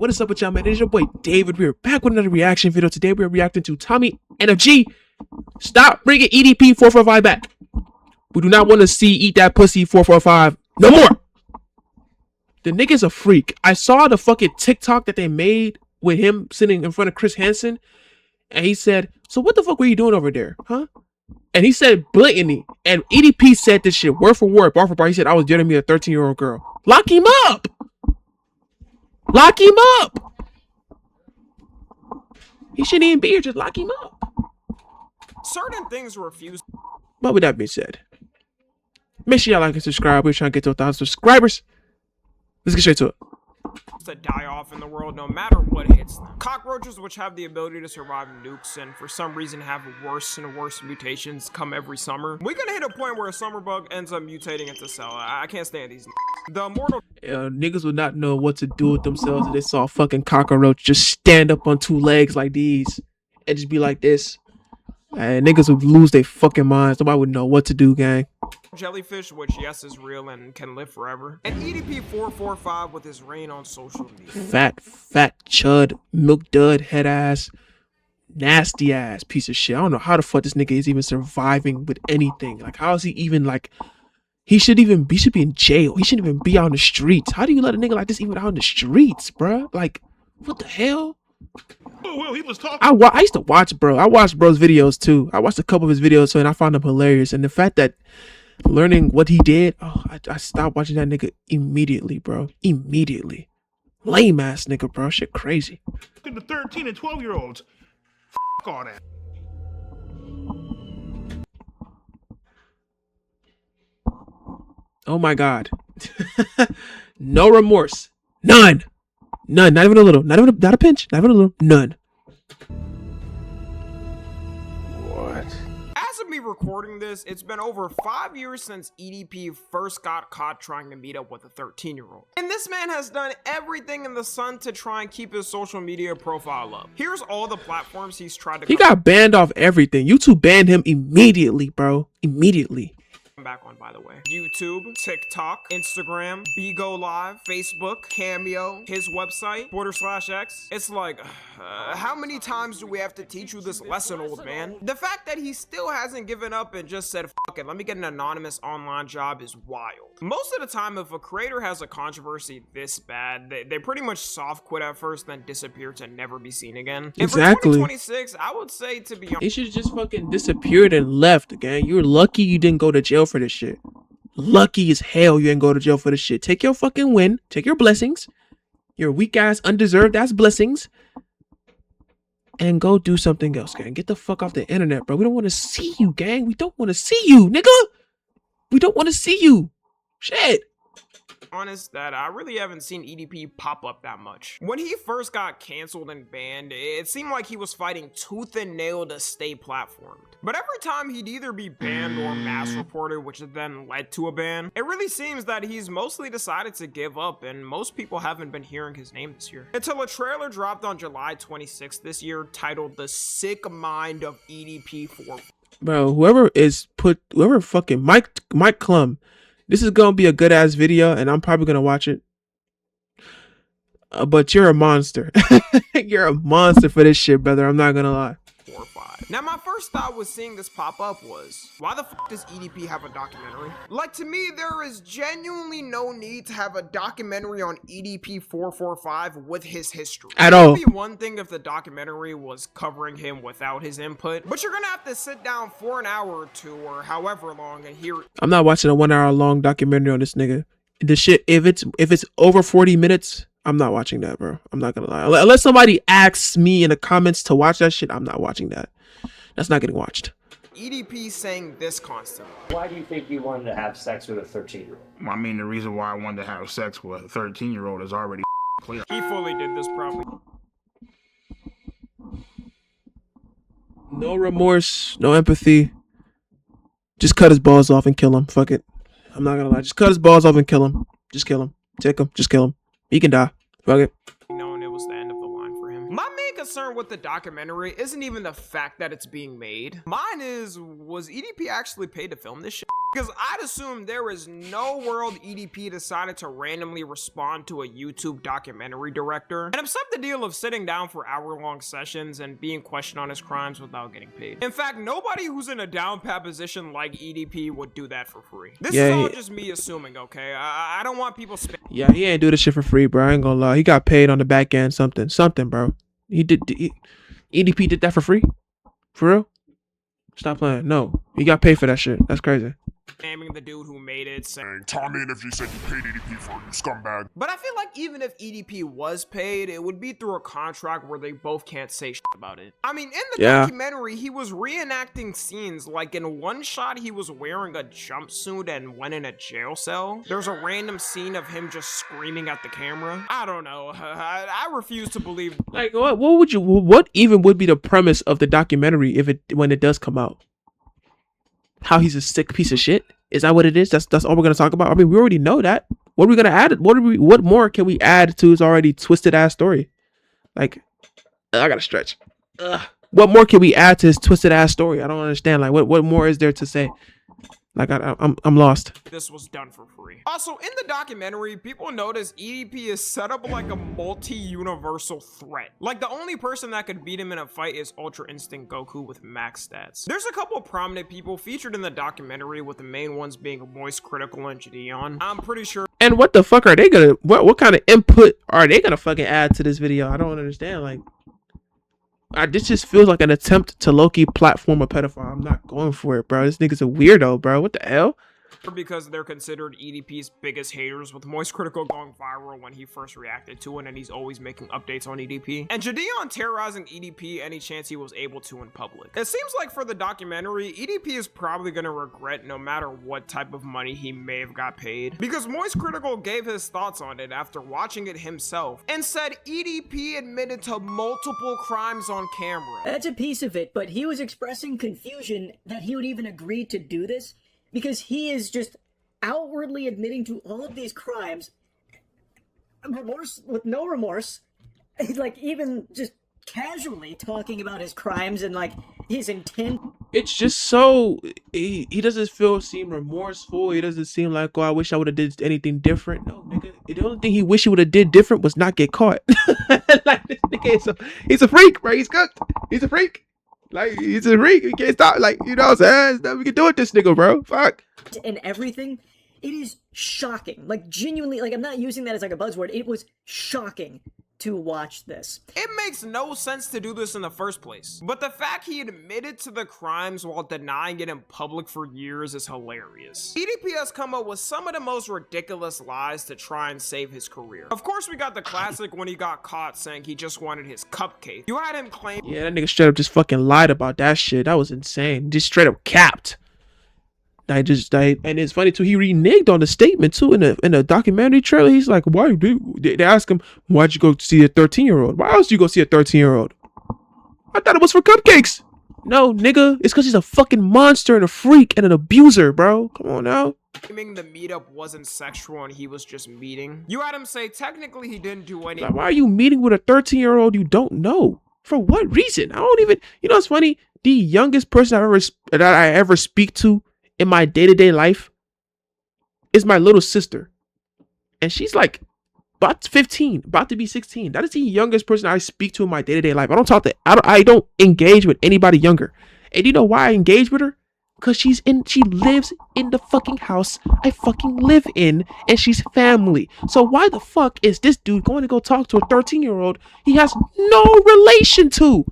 What is up with y'all, man? It's your boy David. We're back with another reaction video. Today we're reacting to Tommy NFG. Stop bringing EDP445 back. We do not want to see Eat That Pussy 445 no more. The nigga's a freak. I saw the fucking TikTok that they made with him sitting in front of Chris Hansen, and he said, "So what the fuck were you doing over there, huh?" And he said blatantly, and EDP said this shit word for word, bar for bar. He said, "I was dating me a 13-year-old girl." Lock him up. Lock him up. He shouldn't even be here. Just lock him up. Certain things refuse. But with that being said, make sure y'all like and subscribe. We're trying to get to 1,000 subscribers. Let's get straight to it. To die off in the world no matter what hits them. Cockroaches, which have the ability to survive nukes and for some reason have worse and worse mutations come every summer. We're gonna hit a point where a summer bug ends up mutating into cell. I can't stand these. The immortal niggas would not know what to do with themselves if they saw a fucking cockroach just stand up on two legs like these and just be like this. And niggas would lose their fucking minds. Nobody would know what to do, gang. Jellyfish, which yes is real and can live forever. And EDP445 with his reign on social media. Fat chud, milk dud, head ass, nasty ass piece of shit. I don't know how the fuck this nigga is even surviving with anything. Like, how is he even like? He should be in jail. He shouldn't even be out on the streets. How do you let a nigga like this even out on the streets, bruh? Like, what the hell? Oh, well, he was talking. I used to watch bro. I watched bro's videos too. I watched a couple of his videos, and I found them hilarious. And the fact that learning what he did, oh, I stopped watching that nigga immediately, bro. Immediately. Lame ass nigga, bro. Shit crazy. To the 13 and 12-year-olds. F all that. Oh my god. No remorse. None. None. Not even a little. Not a pinch. Not even a little. None. What? As of me recording this, it's been over 5 years since EDP first got caught trying to meet up with a 13-year-old. And this man has done everything in the sun to try and keep his social media profile up. Here's all the platforms he's tried to He got banned off everything. YouTube banned him immediately, bro. Immediately. Back on, by the way. YouTube, TikTok, Instagram, Bigo Live, Facebook, Cameo, his website, Twitter/X. It's like, how many times do we have to teach you this lesson, old man? The fact that he still hasn't given up and just said, fuck it, let me get an anonymous online job is wild. Most of the time, if a creator has a controversy this bad, they pretty much soft quit at first, then disappear to never be seen again. Exactly. And for 2026, I would say, to be honest, he should have just fucking disappeared and left, gang. You're lucky you didn't go to jail for this shit. Lucky as hell you didn't go to jail for this shit. Take your fucking win. Take your blessings. Your weak ass, undeserved ass blessings. And go do something else, gang. Get the fuck off the internet, bro. We don't want to see you, gang. We don't want to see you, nigga. We don't want to see you. Shit. Honest that I really haven't seen EDP pop up that much. When he first got canceled and banned, it seemed like he was fighting tooth and nail to stay platformed. But every time he'd either be banned or mass reported, which then led to a ban, it really seems that he's mostly decided to give up, and most people haven't been hearing his name this year. Until a trailer dropped on July 26th this year titled The Sick Mind of EDP4. Bro, whoever fucking Mike Klum, this is gonna be a good ass video, and I'm probably gonna watch it. But you're a monster. You're a monster for this shit, brother. I'm not gonna lie. 4-5. Now, my first thought was seeing this pop up was, why the fuck does EDP have a documentary? Like, to me, there is genuinely no need to have a documentary on EDP445 with his history. At all. It would be one thing if the documentary was covering him without his input, but you're gonna have to sit down for an hour or two or however long and hear. I'm not watching a 1 hour long documentary on this nigga. The shit, if it's over 40 minutes, I'm not watching that, bro. I'm not gonna lie. Unless somebody asks me in the comments to watch that shit, I'm not watching that. That's not getting watched. EDP saying this constantly. Why do you think you wanted to have sex with a 13-year-old? I mean, the reason why I wanted to have sex with a 13-year-old is already clear. He fully did this probably. No remorse, no empathy. Just cut his balls off and kill him. Fuck it. I'm not gonna lie. Just cut his balls off and kill him. Just kill him. Take him. Just kill him. He can die. Fuck it. Known it was the end of the line for him. My main concern with the documentary isn't even the fact that it's being made. Mine is, was EDP actually paid to film this shit? Because I'd assume there is no world EDP decided to randomly respond to a YouTube documentary director and accept the deal of sitting down for hour-long sessions and being questioned on his crimes without getting paid. In fact, nobody who's in a down pat position like EDP would do that for free. This is all just me assuming, okay? I don't want people spending. Yeah, he ain't do this shit for free, bro. I ain't gonna lie. He got paid on the back end, something, bro. EDP did that for free? For real? Stop playing. No, he got paid for that shit. That's crazy. Naming the dude who made it, saying Tommy and FG said you paid EDP for it, you scumbag. But I feel like even if EDP was paid, it would be through a contract where they both can't say shit about it. I mean, in the documentary, he was reenacting scenes. Like in one shot, he was wearing a jumpsuit and went in a jail cell. There's a random scene of him just screaming at the camera. I don't know. I refuse to believe. Like, what even would be the premise of the documentary when it does come out? How he's a sick piece of shit? Is that what it is? That's all we're gonna talk about? I mean, we already know that. What are we gonna add? What more can we add to his already twisted ass story? Like, I gotta stretch. What more can we add to his twisted ass story? I don't understand. Like, what more is there to say? Like, I'm lost. This was done for free. Also, in the documentary, people notice EDP is set up like a multi-universal threat. Like, the only person that could beat him in a fight is Ultra Instinct Goku with max stats. There's a couple prominent people featured in the documentary, with the main ones being Moist, Critical, and Gideon. I'm pretty sure. And what the fuck are they gonna? What kind of input are they gonna fucking add to this video? I don't understand. Like, this just feels like an attempt to low-key platform a pedophile. I'm not going for it, bro. This nigga's a weirdo, bro. What the hell? Because they're considered EDP's biggest haters, with Moist Critical going viral when he first reacted to it, and he's always making updates on EDP. And Gideon terrorizing EDP any chance he was able to in public. It seems like for the documentary, EDP is probably gonna regret no matter what type of money he may have got paid. Because Moist Critical gave his thoughts on it after watching it himself, and said EDP admitted to multiple crimes on camera. That's a piece of it, but he was expressing confusion that he would even agree to do this, because he is just outwardly admitting to all of these crimes, with no remorse, like even just casually talking about his crimes and like his intent. It's just so he doesn't seem remorseful. He doesn't seem like, oh, I wish I would have did anything different. No, nigga. The only thing he wish he would have did different was not get caught. Like, this nigga he's a freak, bro. He's cooked. He's a freak. Like, he's a freak. He can't stop. Like, you know what I'm saying? There's nothing we can do with this nigga, bro. Fuck. And everything, it is shocking. Like, genuinely, like, I'm not using that as like a buzzword. It was shocking to watch this. It makes no sense to do this in the first place, but the fact he admitted to the crimes while denying it in public for years is hilarious. EDP has come up with some of the most ridiculous lies to try and save his career. Of course, we got the classic when he got caught saying he just wanted his cupcake. You had him claim— Yeah, that nigga straight up just fucking lied about that shit. That was insane. Just straight up capped. And it's funny too, he reneged on the statement too in the documentary trailer. He's like, why? They ask him, why'd you go see a 13-year-old? Why else do you go see a 13-year-old? I thought it was for cupcakes. No, nigga, it's because he's a fucking monster and a freak and an abuser, bro. Come on now. Claiming the meetup wasn't sexual and he was just meeting. You had him say technically he didn't do anything. Like, why are you meeting with a 13-year-old you don't know? For what reason? I don't even. You know what's funny? The youngest person that I ever speak to in my day-to-day life is my little sister, and she's like about 15, about to be 16. That is the youngest person I speak to in my day-to-day life. I don't engage with anybody younger. And you know why I engage with her? Because she lives in the fucking house I fucking live in, and she's family. So why the fuck is this dude going to go talk to a 13-year-old he has no relation to?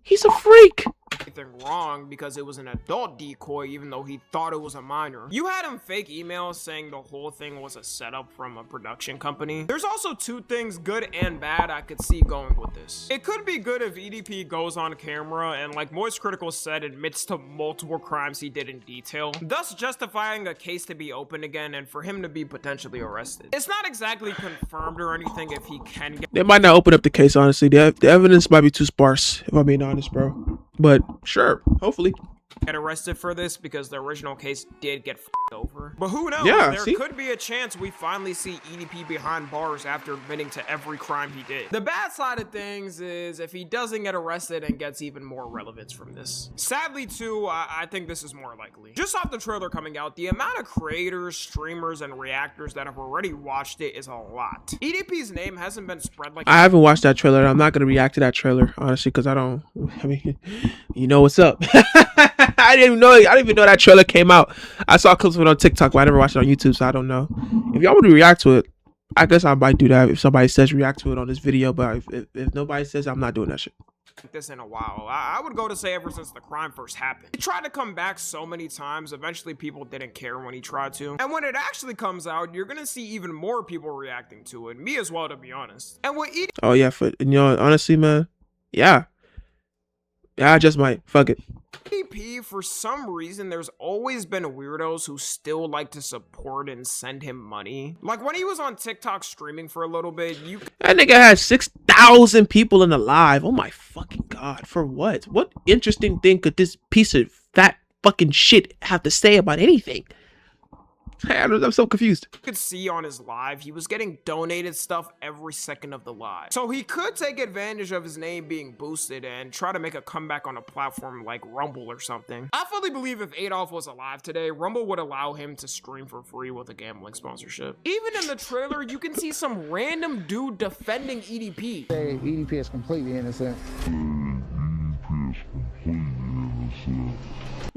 He's a freak. Anything wrong because it was an adult decoy even though he thought it was a minor. You had him fake emails saying the whole thing was a setup from a production company. There's also two things, good and bad, I could see going with this. It could be good if EDP goes on camera and, like Moist Critical said, admits to multiple crimes he did in detail, thus justifying a case to be opened again and for him to be potentially arrested. It's not exactly confirmed or anything if he can get— They might not open up the case, honestly. The evidence might be too sparse, if I'm being honest, bro. But sure, hopefully. get arrested for this because the original case did get over. But who knows? Yeah, there could be a chance we finally see EDP behind bars after admitting to every crime he did. The bad side of things is if he doesn't get arrested and gets even more relevance from this. Sadly too, I think this is more likely. Just off the trailer coming out, the amount of creators, streamers, and reactors that have already watched it is a lot. EDP's name hasn't been spread like— I haven't watched that trailer. I'm not gonna react to that trailer, honestly, because I mean, you know what's up. I didn't even know that trailer came out. I saw clips of it on TikTok, but I never watched it on YouTube, so I don't know. If y'all want to react to it, I guess I might do that if somebody says react to it on this video, but if nobody says, I'm not doing that shit. This in a while. I would go to say ever since the crime first happened. He tried to come back so many times, eventually people didn't care when he tried to. And when it actually comes out, you're gonna see even more people reacting to it. Me as well, to be honest. And what EDP— Oh yeah, honestly, man, yeah, I just might. Fuck it. for some reason, there's always been weirdos who still like to support and send him money. Like when he was on TikTok streaming for a little bit, That nigga had 6,000 people in the live. Oh my fucking god. For what? What interesting thing could this piece of fat fucking shit have to say about anything? I'm so confused. you could see on his live, he was getting donated stuff every second of the live. So he could take advantage of his name being boosted and try to make a comeback on a platform like Rumble or something. I fully believe if Adolf was alive today, Rumble would allow him to stream for free with a gambling sponsorship. Even in the trailer, you can see some random dude defending EDP. Say EDP is completely innocent.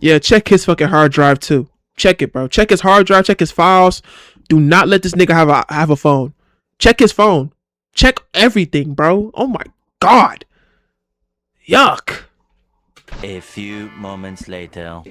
Yeah, check his fucking hard drive too. Check it, bro. Check his hard drive. Check his files. Do not let this nigga have a phone. Check his phone. Check everything, bro. Oh my god. Yuck. A few moments later.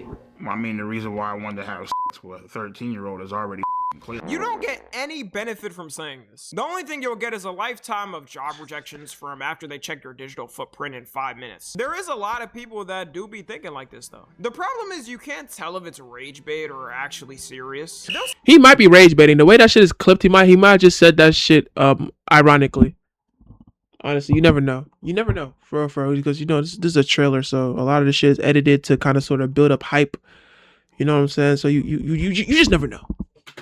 I mean, the reason why I wanted to have sex with a 13-year-old is already clear. You don't get any benefit from saying this. The only thing you'll get is a lifetime of job rejections from after they check your digital footprint in 5 minutes. There is a lot of people that do be thinking like this though. The problem is you can't tell if it's rage bait or actually serious. He might be rage baiting. The way that shit is clipped, he might have just said that shit ironically. Honestly, you never know. You never know. For real, because this is a trailer, so a lot of the shit is edited to kind of sort of build up hype. You know what I'm saying? So you just never know.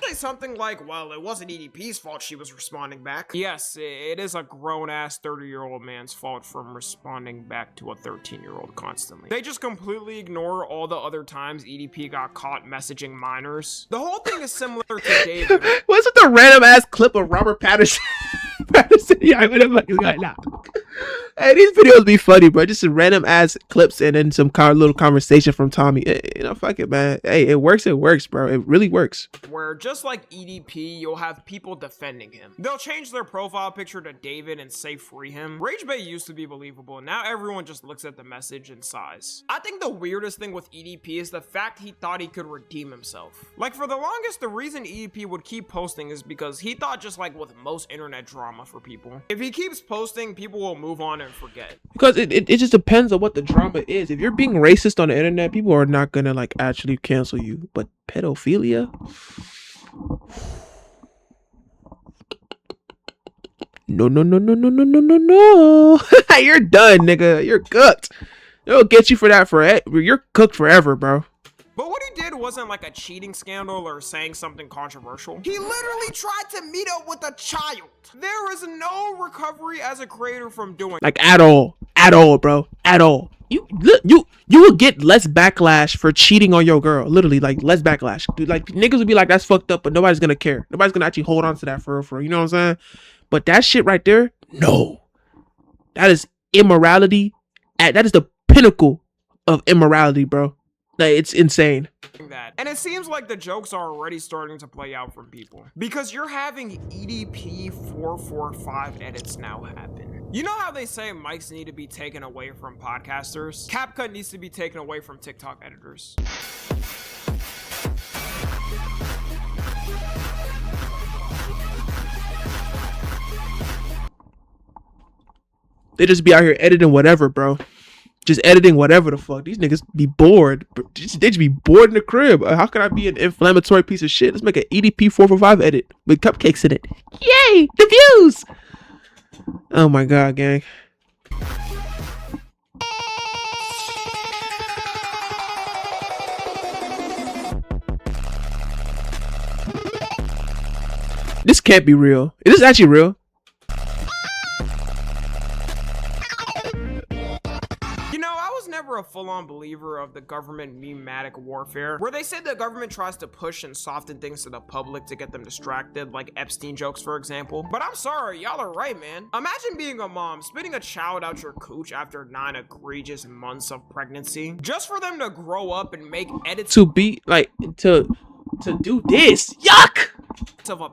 Say something like, well, it wasn't EDP's fault she was responding back. Yes, it is a grown-ass 30-year-old man's fault from responding back to a 13-year-old constantly. They just completely ignore all the other times EDP got caught messaging minors. The whole thing is similar to David. What's with the random-ass clip of Robert Patterson? Yeah, what the fuck is going on? Hey, these videos be funny, bro. Just some random-ass clips and then some little conversation from Tommy. Fuck it, man. Hey, it works, bro. It really works. Where just like EDP, you'll have people defending him. They'll change their profile picture to David and say free him. Rage Bay used to be believable. Now everyone just looks at the message and sighs. I think the weirdest thing with EDP is the fact he thought he could redeem himself. Like for the longest, the reason EDP would keep posting is because he thought, just like with most internet drama for people, if he keeps posting, people will move on and forget. Because it just depends on what the drama is. If you're being racist on the internet, people are not gonna like actually cancel you. But pedophilia? No. You're done, nigga. You're cooked. They'll get you for that you're cooked forever, bro. But what he did wasn't like a cheating scandal or saying something controversial. He literally tried to meet up with a child. There is no recovery as a creator from doing like at all, bro, at all. You will get less backlash for cheating on your girl. Literally, like less backlash. Dude, like niggas would be like, that's fucked up, but nobody's gonna care. Nobody's gonna actually hold on to that for real. You know what I'm saying? But that shit right there, no. That is immorality. That is the pinnacle of immorality, bro. Like, it's insane. That. And it seems like the jokes are already starting to play out from people. Because you're having EDP445 edits now happen. You know how they say mics need to be taken away from podcasters? CapCut needs to be taken away from TikTok editors. They just be out here editing whatever, bro. Just editing whatever the fuck. These niggas be bored. They just be bored in the crib. How can I be an inflammatory piece of shit? Let's make an EDP445 edit with cupcakes in it. Yay! The views! Oh my god, gang. can't be real. Is this actually real? You know, I was never a full-on believer of the government mematic warfare, where they say the government tries to push and soften things to the public to get them distracted, like Epstein jokes, for example. But I'm sorry, y'all are right, man. Imagine being a mom, spitting a child out your cooch after 9 egregious months of pregnancy, just for them to grow up and make edits To be like to do this. Yuck! of a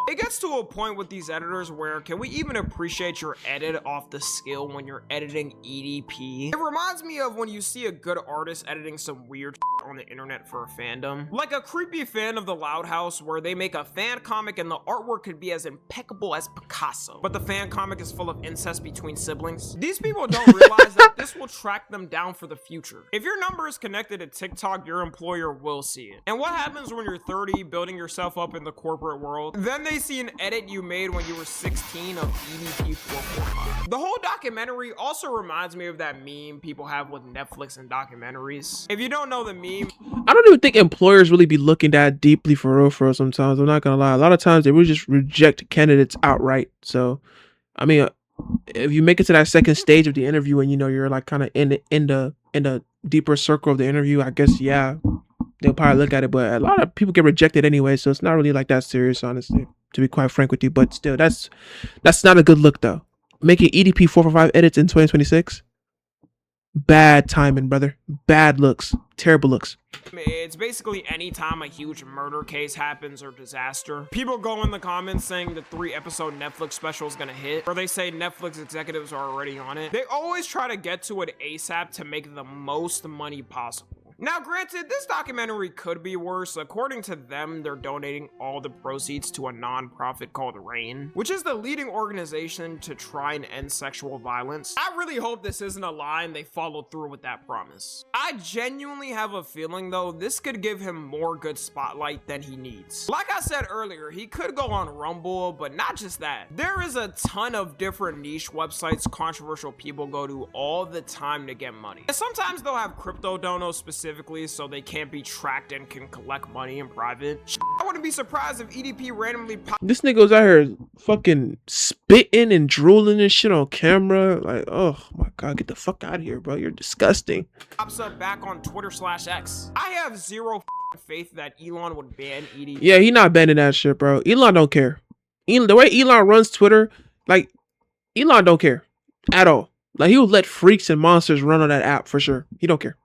It gets to a point with these editors where, can we even appreciate your edit off the skill when you're editing EDP? It reminds me of when you see a good artist editing some weird on the internet for a fandom. Like a creepy fan of the Loud House where they make a fan comic and the artwork could be as impeccable as Picasso, but the fan comic is full of incest between siblings. These people don't realize that this will track them down for the future. If your number is connected to TikTok, your employer will see it. And what happens when you're 30, building yourself up in the corporate world? Then they see an edit you made when you were 16 of EDP445. The whole documentary also reminds me of that meme people have with Netflix and documentaries. If you don't know the meme, I don't even think employers really be looking that deeply for real sometimes. I'm not gonna lie. A lot of times they will just reject candidates outright. So, I mean, if you make it to that second stage of the interview and you know you're like kind of in the deeper circle of the interview, I guess yeah, they'll probably look at it. But a lot of people get rejected anyway, so it's not really like that serious, honestly, to be quite frank with you. But still, that's not a good look though. Making EDP 445 edits in 2026, bad timing, brother. Bad looks, terrible looks. it's basically any time a huge murder case happens or disaster, people go in the comments saying the 3-episode Netflix special is gonna hit, or they say Netflix executives are already on it. They always try to get to it ASAP to make the most money possible. Now, granted, this documentary could be worse. According to them, they're donating all the proceeds to a non-profit called RAIN, which is the leading organization to try and end sexual violence. I really hope this isn't a lie and they follow through with that promise. I genuinely have a feeling, though, this could give him more good spotlight than he needs. Like I said earlier, he could go on Rumble, but not just that. There is a ton of different niche websites controversial people go to all the time to get money. And sometimes they'll have crypto donos specifically so they can't be tracked and can collect money in private. I wouldn't be surprised if EDP randomly This nigga was out here fucking spitting and drooling and shit on camera. Like, oh my god, get the fuck out of here, bro. You're disgusting. pops up back on Twitter/X. I have zero faith that Elon would ban EDP. Yeah, he not banning that shit, bro. Elon don't care. The way Elon runs Twitter, like, Elon don't care at all. Like, he will let freaks and monsters run on that app for sure. He don't care.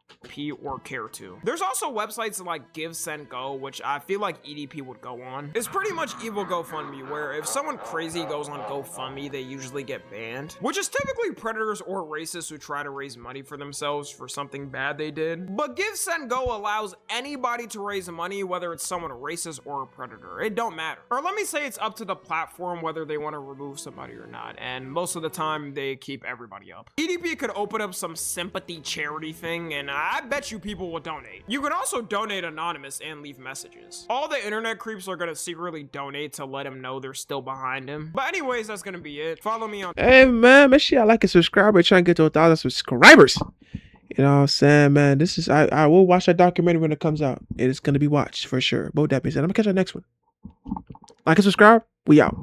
Or care to. There's also websites like Give, Send, Go, which I feel like EDP would go on. It's pretty much evil GoFundMe, where if someone crazy goes on GoFundMe, they usually get banned, which is typically predators or racists who try to raise money for themselves for something bad they did. But Give, Send, Go allows anybody to raise money, whether it's someone racist or a predator. It don't matter. Or let me say it's up to the platform whether they want to remove somebody or not, and most of the time they keep everybody up. EDP could open up some sympathy charity thing, and I bet you people will donate. You can also donate anonymous and leave messages. All the internet creeps are gonna secretly donate to let him know they're still behind him. But anyways, that's gonna be it. Follow me on— Hey man, make sure y'all like and subscribe. We're trying to get to 1,000 subscribers. You know what I'm saying, man? This is I will watch that documentary when it comes out. It is gonna be watched for sure. But with that being said, I'm gonna catch you next one. Like and subscribe. We out.